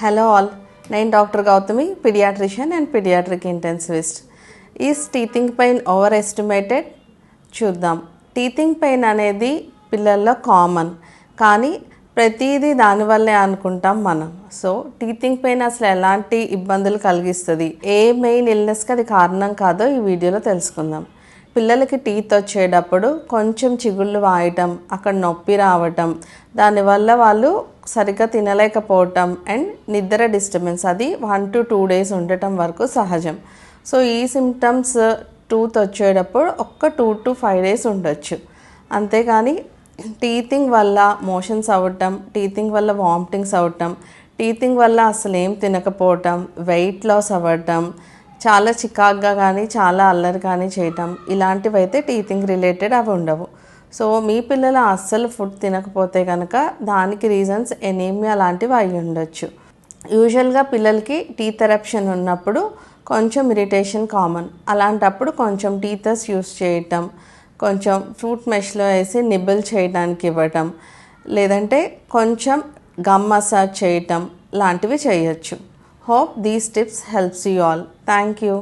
Hello all, నేను doctor Gautami, pediatrician and pediatric intensivist. Is teething pain overestimated? చూద్దాం. Teething pain అనేది పిల్లల్లో common, కానీ ప్రతిదీ దానివల్లే అనుకుంటాం మనం. సో టీతింగ్ పెయిన్ అసలు ఎలాంటి ఇబ్బందులు కలిగిస్తుంది, ఏ మెయిన్ ఇల్నెస్కి అది కారణం కాదో ఈ వీడియోలో తెలుసుకుందాం. పిల్లలకి టీత్ వచ్చేటప్పుడు కొంచెం చిగుళ్ళు వాయటం, అక్కడ నొప్పి రావటం, దానివల్ల వాళ్ళు సరిగ్గా తినలేకపోవటం అండ్ నిద్ర డిస్టర్బెన్స్ అది 1 to 2 days ఉండటం వరకు సహజం. సో ఈ సిమ్టమ్స్ టూత్ వచ్చేటప్పుడు 2 to 5 days ఉండొచ్చు. అంతేగాని టీతింగ్ వల్ల మోషన్స్ అవ్వటం, టీతింగ్ వల్ల వామిటింగ్స్ అవ్వటం, టీతింగ్ వల్ల అసలు ఏం తినకపోవటం, వెయిట్ లాస్ అవ్వటం, చాలా చికాగ్గా కానీ చాలా అల్లరి కానీ చేయటం, ఇలాంటివి అయితే టీతింగ్ రిలేటెడ్ అవి ఉండవు. సో మీ పిల్లలు అస్సలు ఫుడ్ తినకపోతే కనుక దానికి రీజన్స్ ఎనీమియా లాంటివి అయి ఉండొచ్చు. యూజువల్గా పిల్లలకి టీత్ ఎరప్షన్ ఉన్నప్పుడు కొంచెం ఇరిటేషన్ కామన్. అలాంటప్పుడు కొంచెం టీథర్స్ యూస్ చేయటం, కొంచెం ఫ్రూట్ మెష్లో వేసి నిబ్బుల్ చేయడానికి ఇవ్వటం, లేదంటే కొంచెం గమ్ మసాజ్ చేయటం లాంటివి చేయొచ్చు. Hope these tips helps you all. Thank you.